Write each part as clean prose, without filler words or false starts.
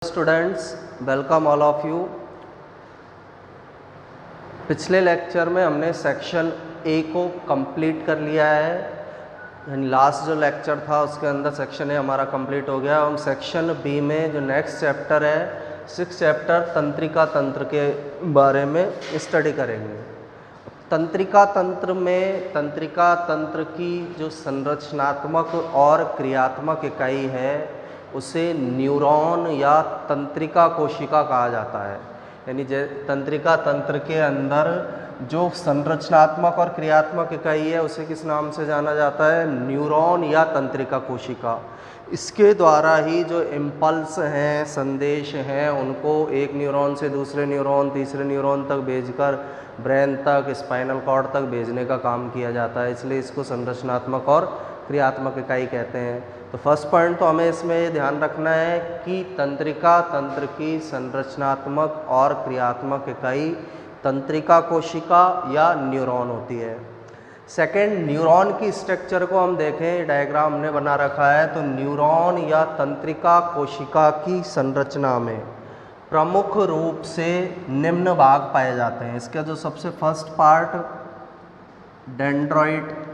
Students, welcome all of you. पिछले lecture में हमने सेक्शन ए को कंप्लीट कर लिया है। लास्ट जो लेक्चर था उसके अंदर सेक्शन ए हमारा कंप्लीट हो गया। हम सेक्शन बी में जो नेक्स्ट चैप्टर है 6 चैप्टर तंत्रिका तंत्र के बारे में स्टडी करेंगे। तंत्रिका तंत्र में तंत्रिका तंत्र की जो संरचनात्मक और क्रियात्मक इकाई है उसे न्यूरॉन या तंत्रिका कोशिका कहा जाता है। यानी तंत्रिका तंत्र के अंदर जो संरचनात्मक और क्रियात्मक इकाई है उसे किस नाम से जाना जाता है? न्यूरॉन या तंत्रिका कोशिका। इसके द्वारा ही जो इम्पल्स हैं, संदेश हैं, उनको एक न्यूरॉन से दूसरे न्यूरॉन, तीसरे न्यूरॉन तक भेजकर ब्रेन तक, स्पाइनल कॉर्ड तक भेजने का काम किया जाता है। इसलिए इसको संरचनात्मक और क्रियात्मक इकाई कहते हैं। तो फर्स्ट पॉइंट तो हमें इसमें ये ध्यान रखना है कि तंत्रिका तंत्र की संरचनात्मक और क्रियात्मक इकाई तंत्रिका कोशिका या न्यूरॉन होती है। सेकंड, न्यूरॉन की स्ट्रक्चर को हम देखें, डायग्राम हमने बना रखा है। तो न्यूरॉन या तंत्रिका कोशिका की संरचना में प्रमुख रूप से निम्न भाग पाए जाते हैं। इसका जो सबसे first part dendrite,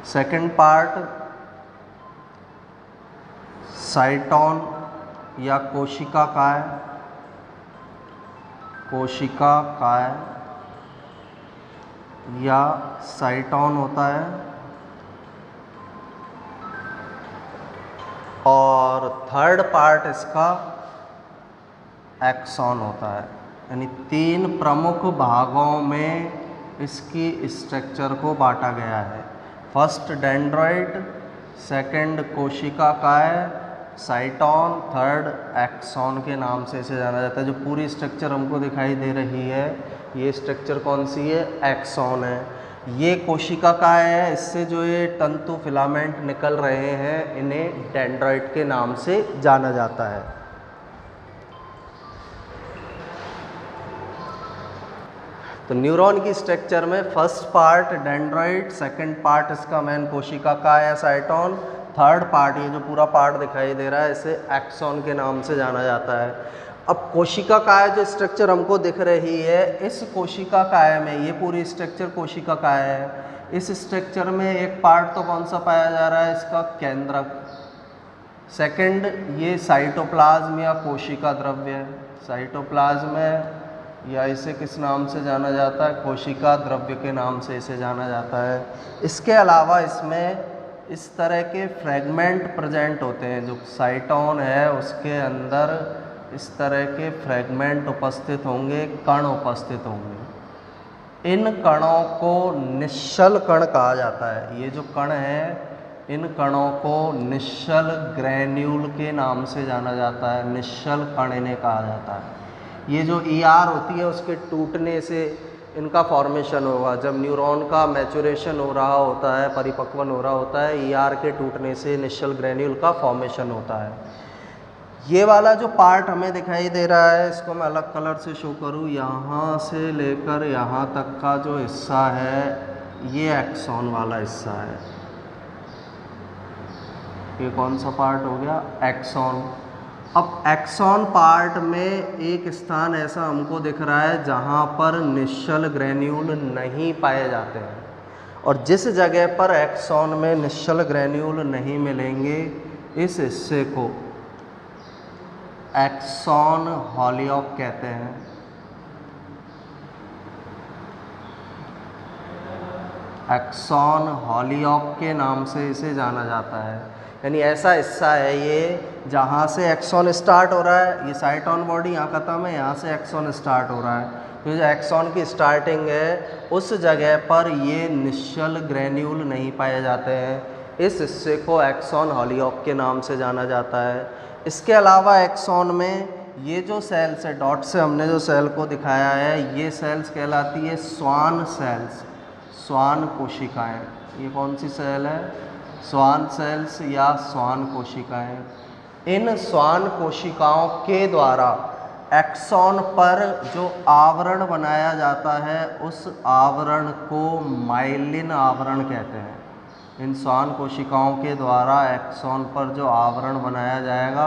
second part साइटोन या कोशिका काय, कोशिका काय या साइटोन होता है, और थर्ड पार्ट इसका एक्सॉन होता है। यानी 3 प्रमुख भागों में इसकी स्ट्रक्चर को बांटा गया है। फर्स्ट डेंड्राइट, सेकंड कोशिका काय, साइटोन, थर्ड एक्सॉन के नाम से इसे जाना जाता है। जो पूरी स्ट्रक्चर हमको दिखाई दे रही है ये स्ट्रक्चर कौन सी है? एक्सॉन है। ये कोशिका काय है, इससे जो ये तंतु फिलामेंट निकल रहे हैं इन्हें डेंड्राइट के नाम से जाना जाता है। तो न्यूरॉन की स्ट्रक्चर में first part dendrite, second part इसका मेन कोशिका काय या साइटोन, थर्ड पार्ट ये जो पूरा पार्ट दिखाई दे रहा है इसे एक्सॉन के नाम से जाना जाता है। अब कोशिका काय जो स्ट्रक्चर हमको दिख रही है, इस कोशिका काय में ये पूरी स्ट्रक्चर कोशिका काय है। इस स्ट्रक्चर में एक पार्ट तो कौन सा पाया जा रहा है? इसका केंद्रक। सेकंड ये साइटोप्लाज्म या कोशिका द्रव्य है। साइटोप्लाज्म है या इसे किस नाम से जाना जाता है? कोशिका द्रव्य के नाम से इसे जाना जाता है। इसके अलावा इसमें इस तरह के फ्रेगमेंट प्रेजेंट होते हैं। जो साइटोन है उसके अंदर इस तरह के फ्रेगमेंट उपस्थित होंगे, कण उपस्थित होंगे। इन कणों को निश्चल कण कहा जाता है। ये जो कण है इन कणों को निश्चल ग्रैन्यूल के नाम से जाना जाता है। निश्चल कण इन्हें कहा जाता है। ये जो ER होती है उसके टूटने से इनका फॉर्मेशन होगा। जब न्यूरॉन का मैचुरेशन हो रहा होता है, परिपक्वन हो रहा होता है, ER के टूटने से निश्चल ग्रैन्यूल का फॉर्मेशन होता है। ये वाला जो पार्ट हमें दिखाई दे रहा है इसको मैं अलग कलर से शो करूँ, यहाँ से लेकर यहाँ तक का जो हिस्सा है ये एक्सॉन वाला हिस्सा है। ये कौन सा पार्ट हो गया? एक्सॉन। अब एक्सॉन पार्ट में एक स्थान ऐसा हमको दिख रहा है जहाँ पर निश्चल ग्रैन्यूल नहीं पाए जाते हैं, और जिस जगह पर एक्सॉन में निश्चल ग्रैन्यूल नहीं मिलेंगे इस हिस्से को एक्सॉन हॉलियोक कहते हैं। एक्सॉन हॉलियोक के नाम से इसे जाना जाता है। यानी ऐसा हिस्सा है ये जहाँ से एक्सॉन स्टार्ट हो रहा है। ये साइटोन बॉडी यहाँ ख़त्म है, यहाँ से एक्सॉन स्टार्ट हो रहा है। तो जो एक्सॉन की स्टार्टिंग है उस जगह पर ये निश्चल ग्रैन्यूल नहीं पाए जाते हैं। इस हिस्से को एक्सॉन हॉलियोक के नाम से जाना जाता है। इसके अलावा एक्सॉन में ये जो सेल्स है, डॉट से हमने जो सेल को दिखाया है, ये सेल्स कहलाती है स्वान सेल्स, स्वान कोशिकाएँ। ये कौन सी सेल है? स्वान सेल्स या स्वान कोशिकाएँ। इन स्वान कोशिकाओं के द्वारा एक्सॉन पर जो आवरण बनाया जाता है उस आवरण को माइलिन आवरण कहते हैं। इन श्वान कोशिकाओं के द्वारा एक्सॉन पर जो आवरण बनाया जाएगा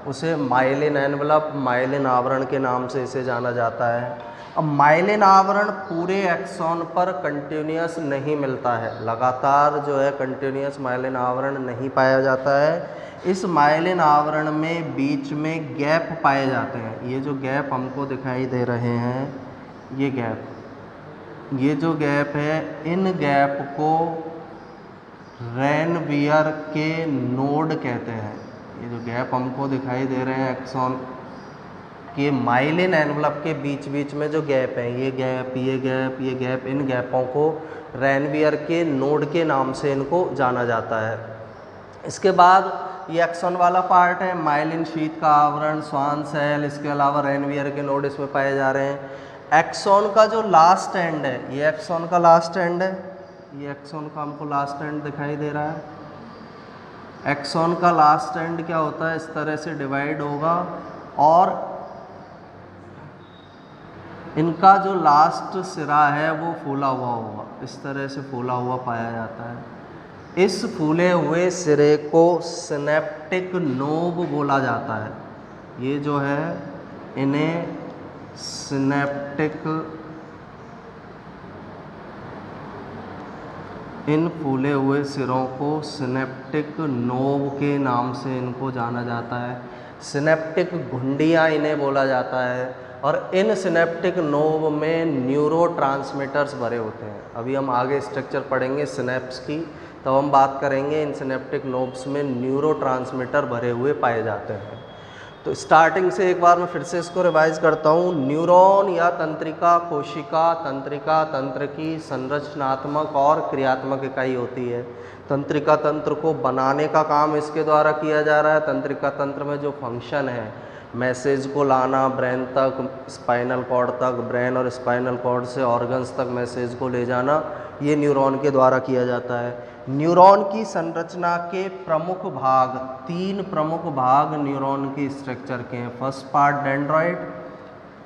उसे माइलिन एनवलप, माइलिन आवरण के नाम से इसे जाना जाता है। अब माइलिन आवरण पूरे एक्सॉन पर कंटिन्यूअस नहीं मिलता है, लगातार जो है कंटिन्यूअस माइलिन आवरण नहीं पाया जाता है। इस माइलिन आवरण में बीच में गैप पाए जाते हैं। ये जो गैप हमको दिखाई दे रहे हैं, ये गैप, ये जो गैप है, इन गैप को रेनवियर के नोड कहते हैं। ये जो गैप हमको दिखाई दे रहे हैं एक्सॉन के माइलिन एनवलप के बीच बीच में जो गैप है, ये गैप, ये गैप, ये गैप, इन गैपों को रेनवियर के नोड के नाम से इनको जाना जाता है। इसके बाद ये एक्सॉन वाला पार्ट है, माइलिन शीट का आवरण, श्वान सेल, इसके अलावा रेनवियर के नोड इसमें पाए जा रहे हैं। एक्सॉन का जो लास्ट एंड है, ये एक्सॉन का लास्ट एंड है, ये एक्सॉन का हमको लास्ट एंड दिखाई दे रहा है। एक्सॉन का लास्ट एंड क्या होता है, इस तरह से डिवाइड होगा और इनका जो लास्ट सिरा है वो फूला हुआ होगा, इस तरह से फूला हुआ पाया जाता है। इस फूले हुए सिरे को सिनेप्टिक नोब बोला जाता है। ये जो है इन्हें सिनेप्टिक, इन फूले हुए सिरों को सिनेप्टिक नोब के नाम से इनको जाना जाता है। सिनेप्टिक घुंडियाँ इन्हें बोला जाता है और इन सिनेप्टिक नोब में न्यूरोट्रांसमीटर्स भरे होते हैं। अभी हम आगे स्ट्रक्चर पढ़ेंगे सिनेप्स की, तब हम बात करेंगे इन सिनेप्टिक नोब्स में न्यूरोट्रांसमीटर भरे हुए पाए जाते हैं। तो स्टार्टिंग से एक बार मैं फिर से इसको रिवाइज करता हूँ। न्यूरॉन या तंत्रिका कोशिका, तंत्रिका तंत्र की संरचनात्मक और क्रियात्मक इकाई होती है। तंत्रिका तंत्र को बनाने का काम इसके द्वारा किया जा रहा है। तंत्रिका तंत्र में जो फंक्शन है, मैसेज को लाना ब्रेन तक, स्पाइनल कॉर्ड तक, ब्रेन और स्पाइनल कॉर्ड से ऑर्गन्स तक मैसेज को ले जाना, ये न्यूरॉन के द्वारा किया जाता है। न्यूरॉन की संरचना के प्रमुख भाग, 3 प्रमुख भाग न्यूरॉन के स्ट्रक्चर के हैं। First part dendroid,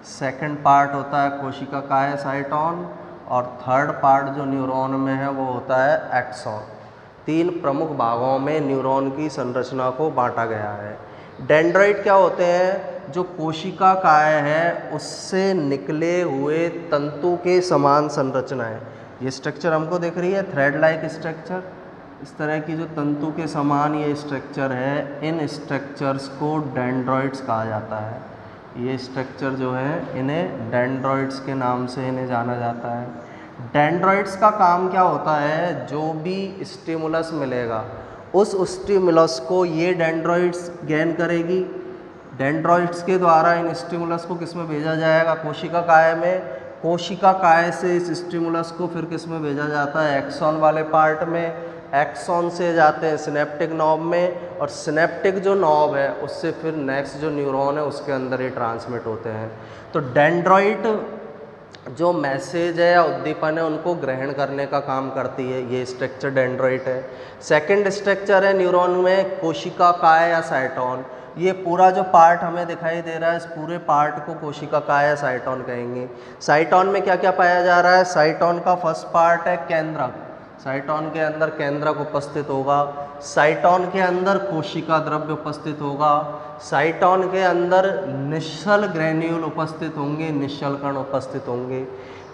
second part होता है कोशिका काय साइटोन और थर्ड पार्ट जो न्यूरॉन में है वो होता है एक्सॉन। 3 प्रमुख भागों में न्यूरॉन की संरचना को बांटा गया है। डेंड्रॉइड क्या होते हैं, जो कोशिका काय है उससे निकले हुए तंतु के समान संरचना है। ये स्ट्रक्चर हमको दिख रही है, थ्रेड लाइक स्ट्रक्चर, इस तरह की जो तंतु के समान ये स्ट्रक्चर है, इन स्ट्रक्चर्स को डेंड्रॉइड्स कहा जाता है। ये स्ट्रक्चर जो है इन्हें डेंड्रॉइड्स के नाम से इन्हें जाना जाता है। डेंड्रॉइड्स का काम क्या होता है, जो भी स्टिमुलस मिलेगा उस स्टिमुलस को ये डेंड्रॉइड्स गेन करेगी। डेंड्रॉइड्स के द्वारा इन स्टिमुलस को किस में भेजा जाएगा, कोशिका काय में। कोशिका काय से इस स्टिमुलस को फिर किस में भेजा जाता है, एक्सॉन वाले पार्ट में। एक्सॉन से जाते हैं सिनेप्टिक नॉब में और सिनेप्टिक जो नॉब है उससे फिर नेक्स्ट जो न्यूरॉन है उसके अंदर ये ट्रांसमिट होते हैं। तो डेंड्रॉइड जो मैसेज है या उद्दीपन है उनको ग्रहण करने का काम करती है, ये स्ट्रक्चर डेंड्रॉइड है। सेकंड स्ट्रक्चर है न्यूरॉन में कोशिका काय या साइटोन। ये पूरा जो पार्ट हमें दिखाई दे रहा है, इस पूरे पार्ट को कोशिका काय या साइटोन कहेंगे। साइटोन में क्या क्या पाया जा रहा है, साइटोन का फर्स्ट पार्ट है केंद्रक। साइटोन के अंदर केंद्रक उपस्थित होगा। साइटोन के अंदर कोशिका द्रव्य उपस्थित होगा। साइटोन के अंदर निश्चल ग्रेन्यूल उपस्थित होंगे, निश्चल कण उपस्थित होंगे।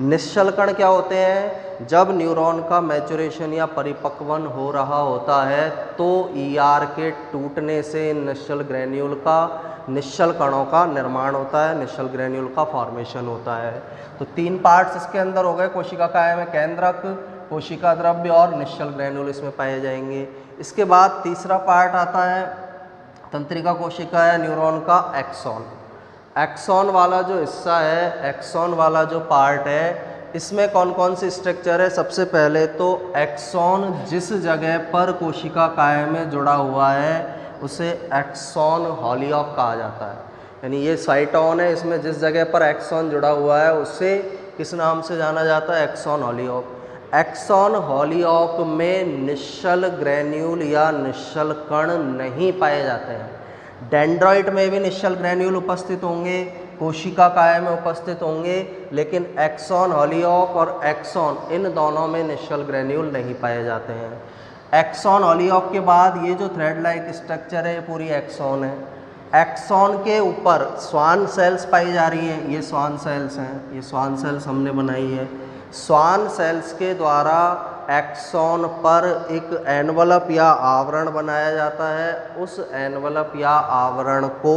निश्चल कण क्या होते हैं, जब न्यूरॉन का मैचुरेशन या परिपक्वन हो रहा होता है तो ईआर के टूटने से निश्चल ग्रेन्यूल का, निश्चल कणों का निर्माण होता है, निश्चल ग्रेन्यूल का फॉर्मेशन होता है। तो 3 पार्ट्स इसके अंदर हो गए, कोशिका काय में केंद्रक, कोशिका द्रव्य और निश्चल ग्रेन्यूल इसमें पाए जाएंगे। इसके बाद तीसरा पार्ट आता है तंत्रिका कोशिका या न्यूरॉन का एक्सॉन। एक्सॉन वाला जो हिस्सा है, एक्सॉन वाला जो पार्ट है, इसमें कौन कौन से स्ट्रक्चर है। सबसे पहले तो एक्सॉन जिस जगह पर कोशिका काय में जुड़ा हुआ है उसे एक्सॉन हॉलियोक कहा जाता है। यानी ये साइटोन है, इसमें जिस जगह पर एक्सॉन जुड़ा हुआ है उसे किस नाम से जाना जाता है, एक्सॉन हॉलियोक। एक्सॉन हॉलियोक में निश्चल ग्रेन्यूल या निश्चल कण नहीं पाए जाते हैं। डेंड्रॉइड में भी निश्चल ग्रेन्यूल उपस्थित होंगे, कोशिका काय में उपस्थित होंगे, लेकिन एक्सॉन हॉलियोक और एक्सॉन इन दोनों में निश्चल ग्रेन्यूल नहीं पाए जाते हैं। एक्सॉन ऑलियोक के बाद ये जो थ्रेड लाइक स्ट्रक्चर है ये पूरी एक्सॉन है। एक्सॉन के ऊपर स्वान सेल्स पाई जा रही हैं, ये स्वान सेल्स हैं, ये स्वान सेल्स हमने बनाई है। स्वान सेल्स के द्वारा एक्सॉन पर एक एनवलप या आवरण बनाया जाता है। उस एनवलप या आवरण को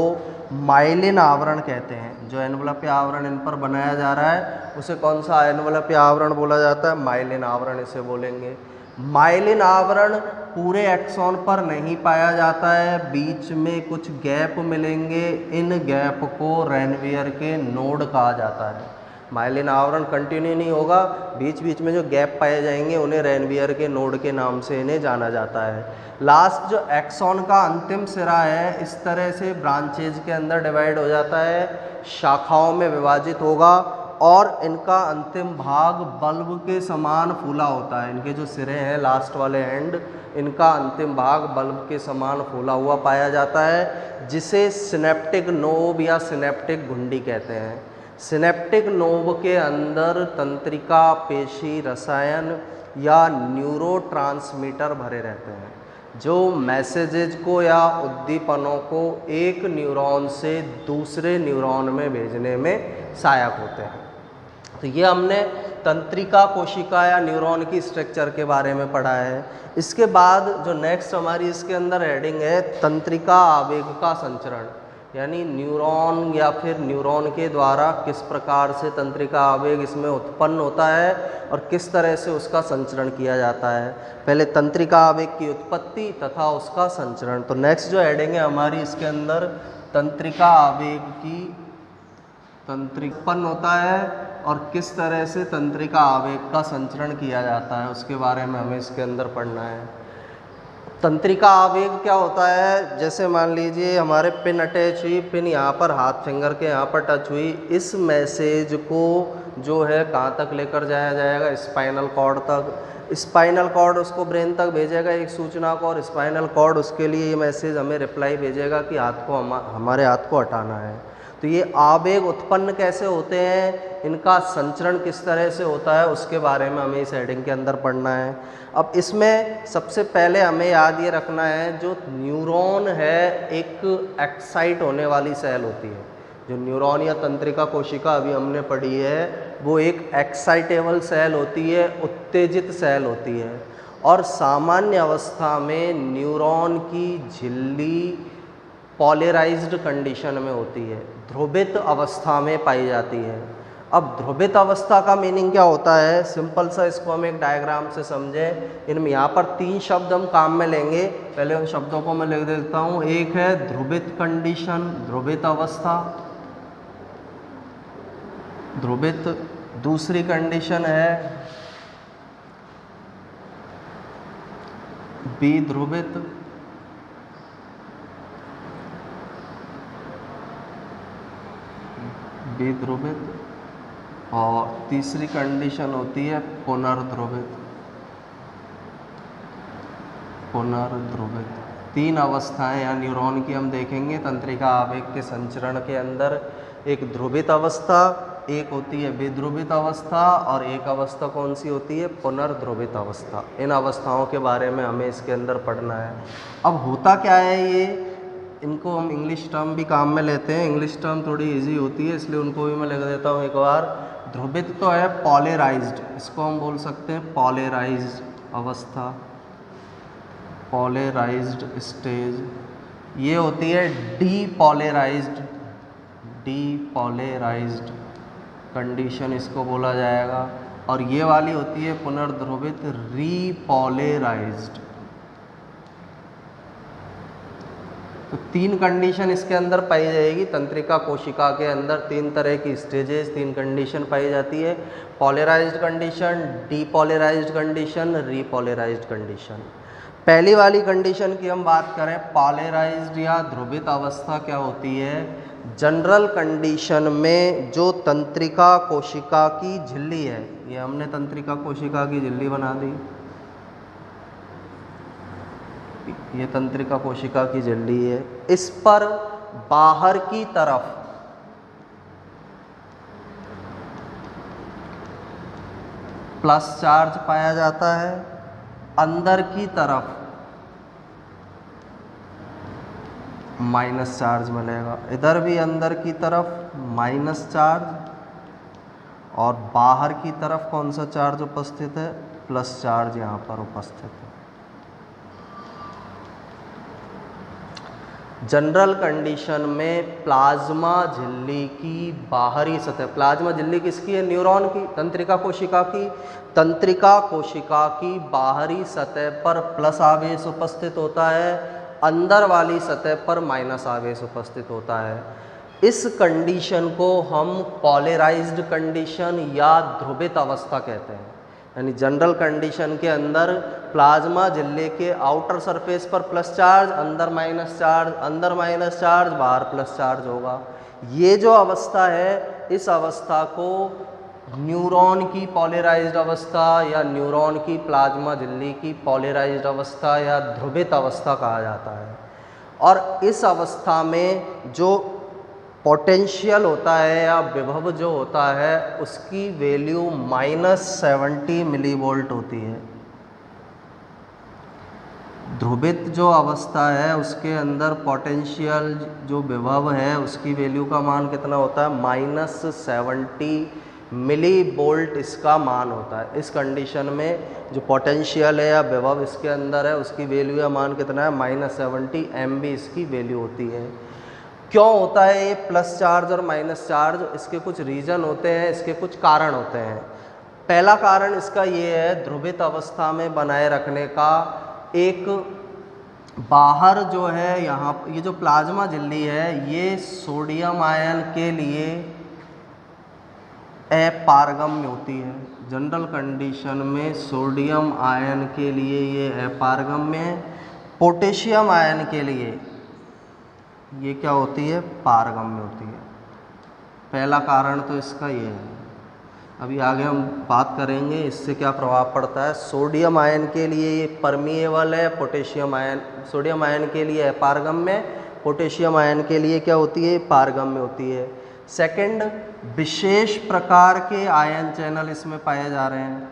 माइलिन आवरण कहते हैं। जो एनवलप या आवरण इन पर बनाया जा रहा है उसे कौन सा एनवलप या आवरण बोला जाता है? माइलिन आवरण इसे बोलेंगे। माइलिन आवरण पूरे एक्सॉन पर नहीं पाया जाता है, बीच में कुछ गैप मिलेंगे, इन गैप को रेनवियर के नोड कहा जाता है। माइलिन आवरण कंटिन्यू नहीं होगा, बीच बीच में जो गैप पाए जाएंगे उन्हें रेनवियर के नोड के नाम से इन्हें जाना जाता है। लास्ट जो एक्सॉन का अंतिम सिरा है इस तरह से ब्रांचेज के अंदर डिवाइड हो जाता है, शाखाओं में विभाजित होगा और इनका अंतिम भाग बल्ब के समान फूला होता है। इनके जो सिरे हैं लास्ट वाले एंड, इनका अंतिम भाग बल्ब के समान फूला हुआ पाया जाता है, जिसे सिनेप्टिक नोब या सिनेप्टिक घुंडी कहते हैं। सिनेप्टिक नोब के अंदर तंत्रिका, पेशी, रसायन या न्यूरोट्रांसमीटर भरे रहते हैं, जो मैसेजेज को या उद्दीपनों को एक न्यूरॉन से दूसरे न्यूरॉन में भेजने में सहायक होते हैं। तो ये हमने तंत्रिका कोशिका या न्यूरॉन की स्ट्रक्चर के बारे में पढ़ा है। इसके बाद जो नेक्स्ट हमारी इसके अंदर हेडिंग है तंत्रिका आवेग का संचरण, यानी न्यूरॉन या फिर न्यूरॉन के द्वारा किस प्रकार से तंत्रिका आवेग इसमें उत्पन्न होता है और किस तरह से उसका संचरण किया जाता है। पहले तंत्रिका आवेग की उत्पत्ति तथा उसका संचरण। तो नेक्स्ट जो हेडिंग है हमारी इसके अंदर तंत्रिका आवेग की उत्पन्न होता है और किस तरह से तंत्रिका आवेग का संचरण किया जाता है उसके बारे में हमें इसके अंदर पढ़ना है। तंत्रिका आवेग क्या होता है? जैसे मान लीजिए हमारे पिन अटैच हुई, पिन यहाँ पर हाथ फिंगर के यहाँ पर टच हुई, इस मैसेज को जो है कहाँ तक लेकर जाया जाएगा? स्पाइनल कॉर्ड तक। स्पाइनल कॉर्ड उसको ब्रेन तक भेजेगा एक सूचना को, और स्पाइनल कॉर्ड उसके लिए ये मैसेज हमें रिप्लाई भेजेगा कि हाथ को हमारे हाथ को हटाना है। तो ये आवेग उत्पन्न कैसे होते हैं, इनका संचरण किस तरह से होता है, उसके बारे में हमें इस हेडिंग के अंदर पढ़ना है। अब इसमें सबसे पहले हमें याद ये रखना है, जो न्यूरॉन है एक एक्साइट होने वाली सेल होती है। जो न्यूरॉन या तंत्रिका कोशिका अभी हमने पढ़ी है वो एक एक्साइटेबल सेल होती है, उत्तेजित सेल होती है। और सामान्य अवस्था में न्यूरॉन की झिल्ली पॉलराइज्ड कंडीशन में होती है, ध्रुवित अवस्था में पाई जाती है। अब ध्रुवित अवस्था का मीनिंग क्या होता है? सिंपल सा इसको हम एक डायग्राम से समझें। इनमें यहाँ पर 3 शब्द हम काम में लेंगे, पहले उन शब्दों को मैं लिख देता हूँ। एक है ध्रुवित कंडीशन, ध्रुवित अवस्था, ध्रुवित। दूसरी कंडीशन है विध्रुवित, विध्रुवित, और तीसरी कंडीशन होती है पुनर्ध्रुवित, पुनर्ध्रुवित। 3 अवस्थाएं या न्यूरॉन की हम देखेंगे तंत्रिका आवेग के संचरण के अंदर। एक ध्रुवित अवस्था, एक होती है विध्रुवित अवस्था, और एक अवस्था कौन सी होती है? पुनर्ध्रुवित अवस्था। इन अवस्थाओं के बारे में हमें इसके अंदर पढ़ना है। अब होता क्या है, ये इनको हम इंग्लिश टर्म भी काम में लेते हैं। इंग्लिश टर्म थोड़ी इजी होती है इसलिए उनको भी मैं लिख देता हूँ एक बार। ध्रुवित तो है पॉलराइज्ड, इसको हम बोल सकते हैं पॉलराइज्ड अवस्था, पॉलराइज्ड स्टेज। ये होती है डीपॉलराइज्ड, डीपॉलराइज्ड कंडीशन इसको बोला जाएगा। और ये वाली होती है पुनर्ध्रुवित, रीपॉलराइज्ड। तो 3 कंडीशन इसके अंदर पाई जाएगी। तंत्रिका कोशिका के अंदर 3 तरह की स्टेजेस, 3 कंडीशन पाई जाती है। पॉलराइज्ड कंडीशन, डीपॉलराइज्ड कंडीशन, रीपॉलराइज्ड कंडीशन। पहली वाली कंडीशन की हम बात करें, पॉलराइज्ड या ध्रुवित अवस्था क्या होती है? जनरल कंडीशन में जो तंत्रिका कोशिका की झिल्ली है, ये हमने तंत्रिका कोशिका की झिल्ली बना दी, ये तंत्रिका कोशिका की झिल्ली है। इस पर बाहर की तरफ प्लस चार्ज पाया जाता है अंदर की तरफ माइनस चार्ज मिलेगा, इधर भी अंदर की तरफ माइनस चार्ज और बाहर की तरफ कौन सा चार्ज उपस्थित है, प्लस चार्ज यहाँ पर उपस्थित है। जनरल कंडीशन में प्लाज्मा झिल्ली की बाहरी सतह, प्लाज्मा झिल्ली किसकी है, न्यूरॉन की, तंत्रिका कोशिका की, तंत्रिका कोशिका की बाहरी सतह पर प्लस आवेश उपस्थित होता है, अंदर वाली सतह पर माइनस आवेश उपस्थित होता है। इस कंडीशन को हम पॉलराइज्ड कंडीशन या ध्रुवित अवस्था कहते हैं। यानी जनरल कंडीशन के अंदर प्लाज्मा झिल्ली के आउटर सरफेस पर प्लस चार्ज, अंदर माइनस चार्ज, अंदर माइनस चार्ज, बाहर प्लस चार्ज होगा। ये जो अवस्था है, इस अवस्था को न्यूरॉन की पॉलराइज्ड अवस्था या न्यूरॉन की प्लाज्मा झिल्ली की पॉलराइज्ड अवस्था या ध्रुवित अवस्था कहा जाता है। और इस अवस्था में जो पोटेंशियल होता है या विभव जो होता है उसकी वैल्यू -70 मिलीवोल्ट होती है। ध्रुवित जो अवस्था है उसके अंदर पोटेंशियल जो विभव है उसकी वैल्यू का मान कितना होता है, -70 मिलीवोल्ट इसका मान होता है। इस कंडीशन में जो पोटेंशियल है या विभव इसके अंदर है उसकी वैल्यू या मान कितना है, -70 MV इसकी वैल्यू होती है। क्यों होता है ये प्लस चार्ज और माइनस चार्ज, इसके कुछ रीज़न होते हैं, इसके कुछ कारण होते हैं। पहला कारण इसका ये है, ध्रुवित अवस्था में बनाए रखने का एक बाहर जो है, यहाँ ये जो प्लाज्मा झिल्ली है ये सोडियम आयन के लिए अपारगम्य होती है। जनरल कंडीशन में सोडियम आयन के लिए ये अपारगम्य है, पोटेशियम आयन के लिए ये क्या होती है, पारगम्य होती है। पहला कारण तो इसका ये है। अभी आगे हम बात करेंगे इससे क्या प्रभाव पड़ता है। सोडियम आयन के लिए ये परमिएबल है, पोटेशियम आयन, सोडियम आयन के लिए अपारगम्य, पोटेशियम आयन के लिए क्या होती है, पारगम्य होती है। सेकंड, विशेष प्रकार के आयन चैनल इसमें पाए जा रहे हैं।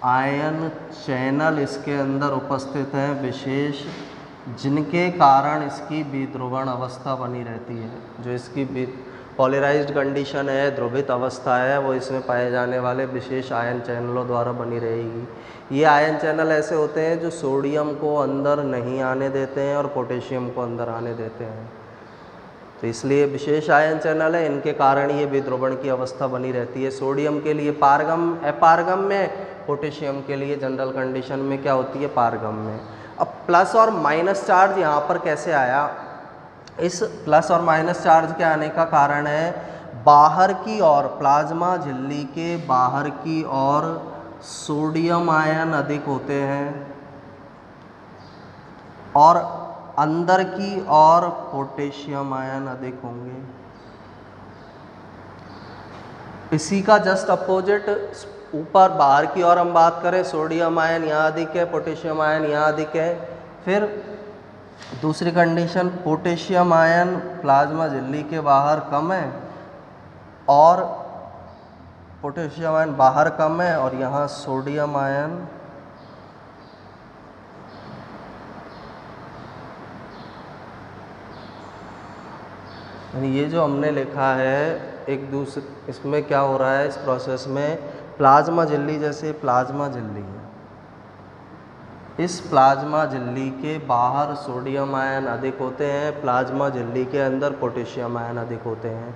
आयन चैनल इसके अंदर उपस्थित हैं विशेष, जिनके कारण इसकी विध्रुवण अवस्था बनी रहती है। जो इसकी पॉलराइज्ड कंडीशन है, ध्रुवित अवस्था है, वो इसमें पाए जाने वाले विशेष आयन चैनलों द्वारा बनी रहेगी। ये आयन चैनल ऐसे होते हैं जो सोडियम को अंदर नहीं आने देते हैं और पोटेशियम को अंदर आने देते हैं, तो इसलिए विशेष आयन चैनल है, इनके कारण ये विध्रुवण की अवस्था बनी रहती है। सोडियम के लिए अपारगम्य, पोटेशियम के लिए जनरल कंडीशन में क्या होती है, पारगम्य। अब प्लस और माइनस चार्ज यहाँ पर कैसे आया, इस प्लस और माइनस चार्ज के आने का कारण है बाहर की ओर, प्लाज्मा झिल्ली के बाहर की ओर सोडियम आयन अधिक होते हैं और अंदर की ओर पोटेशियम आयन अधिक होंगे। इसी का जस्ट अपोजिट ऊपर बाहर की ओर हम बात करें, सोडियम आयन यहाँ अधिक है, पोटेशियम आयन यहाँ अधिक है। फिर दूसरी कंडीशन, पोटेशियम आयन प्लाज्मा झिल्ली के बाहर कम है और पोटेशियम आयन बाहर कम है और यहाँ सोडियम आयन यानी ये जो हमने लिखा है एक दूसरे, इसमें क्या हो रहा है इस प्रोसेस में, प्लाज्मा झिल्ली जैसे प्लाज्मा झिल्ली है, इस प्लाज्मा झिल्ली के बाहर सोडियम आयन अधिक होते हैं, प्लाज्मा झिल्ली के अंदर पोटेशियम आयन अधिक होते हैं।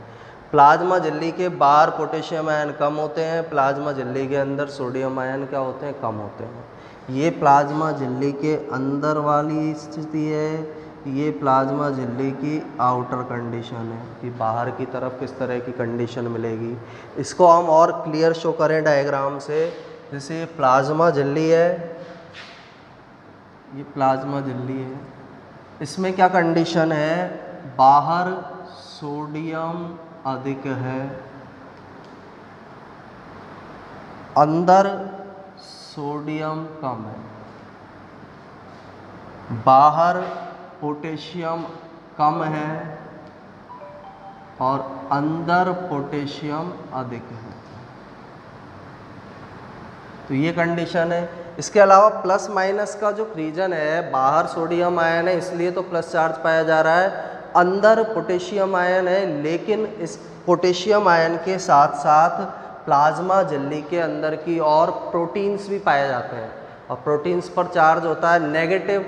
प्लाज्मा झिल्ली के बाहर पोटेशियम आयन कम होते हैं, प्लाज्मा झिल्ली के अंदर सोडियम आयन क्या होते हैं, कम होते हैं। ये प्लाज्मा झिल्ली के अंदर वाली स्थिति है, ये प्लाज्मा झिल्ली की आउटर कंडीशन है कि बाहर की तरफ किस तरह की कंडीशन मिलेगी। इसको हम और क्लियर शो करें डायग्राम से, जैसे प्लाज्मा झिल्ली है, ये प्लाज्मा झिल्ली है, इसमें क्या कंडीशन है, बाहर सोडियम अधिक है, अंदर सोडियम कम है, बाहर पोटेशियम कम है और अंदर पोटेशियम अधिक है। तो ये कंडीशन है। इसके अलावा प्लस माइनस का जो रीजन है, बाहर सोडियम आयन है इसलिए तो प्लस चार्ज पाया जा रहा है, अंदर पोटेशियम आयन है, लेकिन इस पोटेशियम आयन के साथ साथ प्लाज्मा झिल्ली के अंदर की और प्रोटीन्स भी पाए जाते हैं, और प्रोटीन्स पर चार्ज होता है नेगेटिव,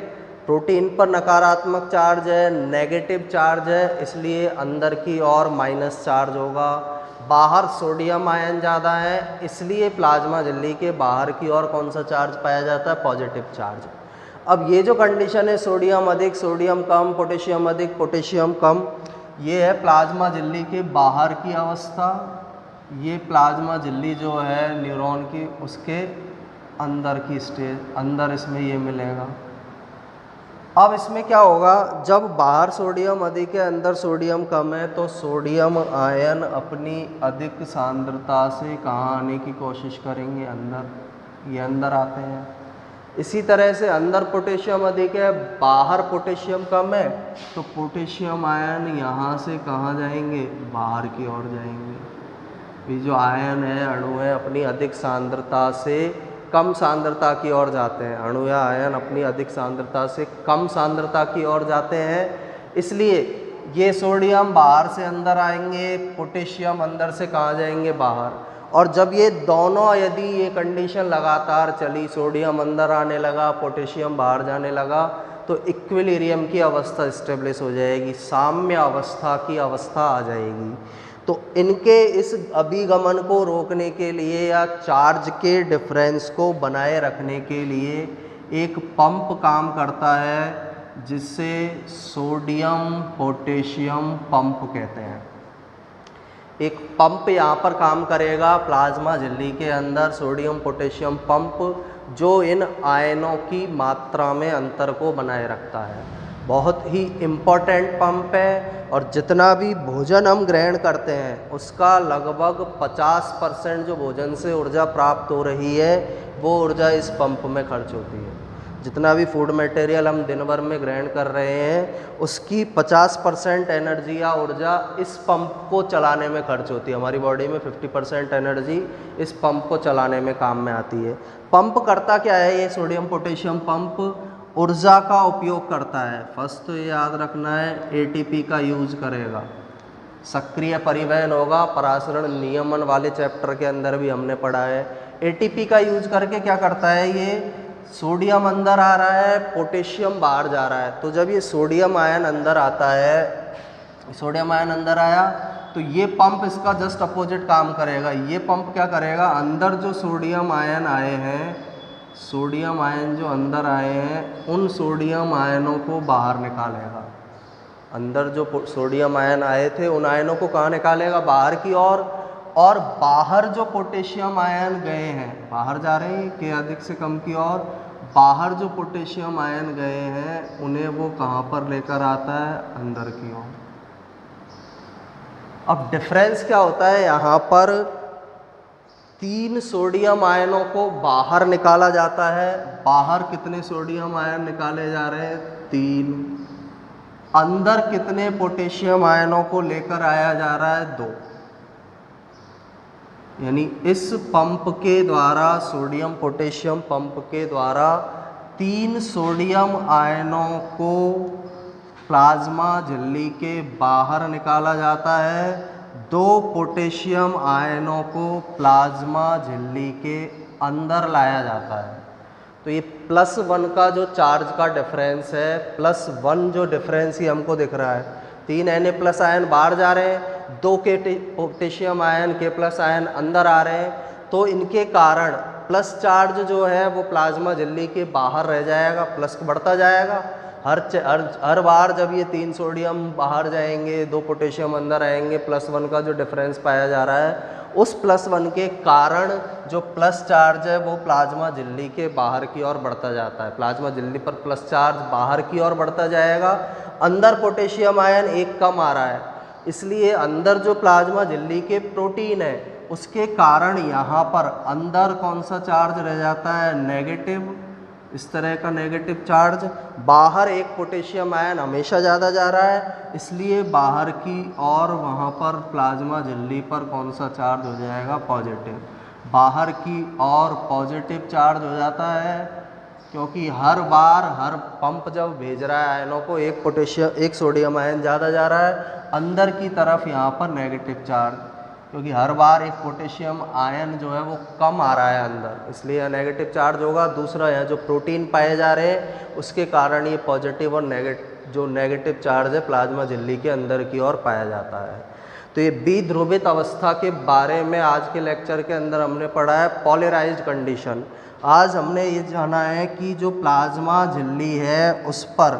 प्रोटीन पर नकारात्मक चार्ज है, नेगेटिव चार्ज है, इसलिए अंदर की ओर माइनस चार्ज होगा। बाहर सोडियम आयन ज़्यादा है इसलिए प्लाज्मा झिल्ली के बाहर की ओर कौन सा चार्ज पाया जाता है, पॉजिटिव चार्ज। अब ये जो कंडीशन है सोडियम अधिक सोडियम कम, पोटेशियम अधिक पोटेशियम कम, ये है प्लाज्मा झिल्ली के बाहर की अवस्था। ये प्लाज्मा झिल्ली जो है न्यूरॉन की, उसके अंदर की स्टेज, अंदर इसमें ये मिलेगा। अब इसमें क्या होगा, जब बाहर सोडियम अधिक है अंदर सोडियम कम है, तो सोडियम आयन अपनी अधिक सांद्रता से कहाँ आने की कोशिश करेंगे, अंदर, ये अंदर आते हैं। इसी तरह से अंदर पोटेशियम अधिक है, बाहर पोटेशियम कम है, तो पोटेशियम आयन यहाँ से कहाँ जाएंगे, बाहर की ओर जाएंगे। ये जो आयन है, अणु है, अपनी अधिक सांद्रता से कम सांद्रता की ओर जाते हैं, अणु या आयन अपनी अधिक सांद्रता से कम सांद्रता की ओर जाते हैं, इसलिए ये सोडियम बाहर से अंदर आएंगे, पोटेशियम अंदर से कहाँ जाएंगे, बाहर। और जब ये दोनों, यदि ये कंडीशन लगातार चली, सोडियम अंदर आने लगा, पोटेशियम बाहर जाने लगा, तो इक्विलिब्रियम की अवस्था इस्टेब्लिश हो जाएगी, साम्य अवस्था की अवस्था आ जाएगी। तो इनके इस अभिगमन को रोकने के लिए या चार्ज के डिफरेंस को बनाए रखने के लिए एक पंप काम करता है, जिससे सोडियम पोटेशियम पंप कहते हैं। एक पंप यहाँ पर काम करेगा प्लाज्मा झिल्ली के अंदर, सोडियम पोटेशियम पंप, जो इन आयनों की मात्रा में अंतर को बनाए रखता है। बहुत ही इम्पोर्टेंट पंप है, और जितना भी भोजन हम ग्रहण करते हैं उसका लगभग 50% जो भोजन से ऊर्जा प्राप्त हो रही है वो ऊर्जा इस पंप में खर्च होती है। जितना भी फूड मटेरियल हम दिन भर में ग्रहण कर रहे हैं उसकी 50% एनर्जी या ऊर्जा इस पंप को चलाने में खर्च होती है। हमारी बॉडी में 50% एनर्जी इस पंप को चलाने में काम में आती है। पंप करता क्या है, ये सोडियम पोटेशियम पंप ऊर्जा का उपयोग करता है। फर्स्ट तो ये याद रखना है, एटीपी का यूज करेगा, सक्रिय परिवहन होगा, परासरण नियमन वाले चैप्टर के अंदर भी हमने पढ़ा है। एटीपी का यूज करके क्या करता है, ये सोडियम अंदर आ रहा है, पोटेशियम बाहर जा रहा है। तो जब ये सोडियम आयन अंदर आता है, सोडियम आयन अंदर आया, तो ये पंप इसका जस्ट अपोजिट काम करेगा। ये पंप क्या करेगा, अंदर जो सोडियम आयन आए हैं, सोडियम आयन जो अंदर आए हैं, उन सोडियम आयनों को बाहर निकालेगा। अंदर जो सोडियम आयन आए थे उन आयनों को कहाँ निकालेगा, बाहर की ओर। और बाहर जो पोटेशियम आयन गए हैं, बाहर जा रहे हैं के अधिक से कम की ओर, बाहर जो पोटेशियम आयन गए हैं उन्हें वो कहाँ पर लेकर आता है, अंदर की ओर। अब डिफरेंस क्या होता है, यहाँ पर 3 सोडियम आयनों को बाहर निकाला जाता है। बाहर कितने सोडियम आयन निकाले जा रहे हैं, 3। अंदर कितने पोटेशियम आयनों को लेकर आया जा रहा है, 2। यानी इस पंप के द्वारा, सोडियम पोटेशियम पंप के द्वारा 3 सोडियम आयनों को प्लाज्मा झिल्ली के बाहर निकाला जाता है, 2 पोटेशियम आयनों को प्लाज्मा झिल्ली के अंदर लाया जाता है। तो ये +1 का जो चार्ज का डिफरेंस है, +1 जो डिफरेंस ही हमको दिख रहा है, 3 Na+ आयन बाहर जा रहे हैं, 2 के पोटेशियम आयन K+ आयन अंदर आ रहे हैं, तो इनके कारण प्लस चार्ज जो है वो प्लाज्मा झिल्ली के बाहर रह जाएगा, प्लस बढ़ता जाएगा। हर बार जब ये 3 सोडियम बाहर जाएंगे, 2 पोटेशियम अंदर आएंगे, +1 का जो डिफरेंस पाया जा रहा है, उस +1 के कारण जो प्लस चार्ज है वो प्लाज्मा झिल्ली के बाहर की ओर बढ़ता जाता है। प्लाज्मा झिल्ली पर प्लस चार्ज बाहर की ओर बढ़ता जाएगा। अंदर पोटेशियम आयन 1 कम आ रहा है, इसलिए अंदर जो प्लाज्मा झिल्ली के प्रोटीन है उसके कारण यहाँ पर अंदर कौन सा चार्ज रह जाता है, नेगेटिव। इस तरह का नेगेटिव चार्ज। बाहर 1 पोटेशियम आयन हमेशा ज़्यादा जा रहा है, इसलिए बाहर की और वहाँ पर प्लाज्मा झिल्ली पर कौन सा चार्ज हो जाएगा, पॉजिटिव। बाहर की ओर पॉजिटिव चार्ज हो जाता है, क्योंकि हर बार हर पंप जब भेज रहा है आयनों को, एक सोडियम आयन ज़्यादा जा रहा है, अंदर की तरफ यहाँ पर नेगेटिव चार्ज, क्योंकि हर बार एक पोटेशियम आयन जो है वो कम आ रहा है अंदर, इसलिए यहाँ नेगेटिव चार्ज होगा। दूसरा यहाँ जो प्रोटीन पाए जा रहे हैं उसके कारण ये पॉजिटिव और नेगेटिव चार्ज है प्लाज्मा झिल्ली के अंदर की ओर पाया जाता है। तो ये द्विध्रुवित अवस्था के बारे में आज के लेक्चर के अंदर हमने पढ़ा है, पोलराइज्ड कंडीशन। आज हमने ये जाना है कि जो प्लाज्मा झिल्ली है उस पर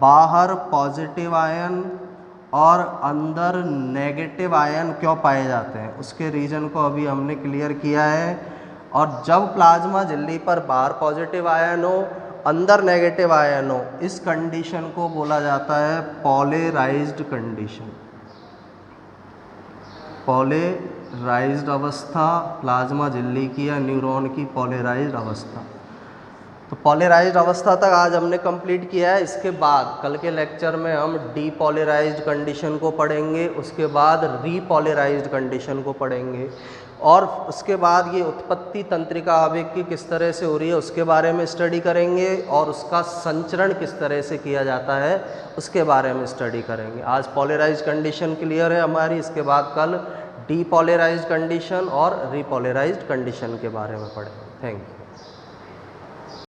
बाहर पॉजिटिव आयन और अंदर नेगेटिव आयन क्यों पाए जाते हैं, उसके रीज़न को अभी हमने क्लियर किया है। और जब प्लाज्मा झिल्ली पर बाहर पॉजिटिव आयन हो, अंदर नेगेटिव आयन हो, इस कंडीशन को बोला जाता है पोलराइज्ड कंडीशन। पोलराइज्ड अवस्था प्लाज्मा झिल्ली की या न्यूरॉन की पोलराइज्ड अवस्था। तो पोलराइज्ड अवस्था तक आज हमने कंप्लीट किया है। इसके बाद कल के लेक्चर में हम डीपोलराइज्ड कंडीशन को पढ़ेंगे, उसके बाद रीपोलराइज्ड कंडीशन को पढ़ेंगे, और उसके बाद ये उत्पत्ति तंत्रिका आवेग की किस तरह से हो रही है उसके बारे में स्टडी करेंगे, और उसका संचरण किस तरह से किया जाता है उसके बारे में स्टडी करेंगे। आज पोलराइज्ड कंडीशन क्लियर है हमारी, इसके बाद कल डीपोलराइज्ड कंडीशन और रीपोलराइज्ड कंडीशन के बारे में पढ़ेंगे। Thank you.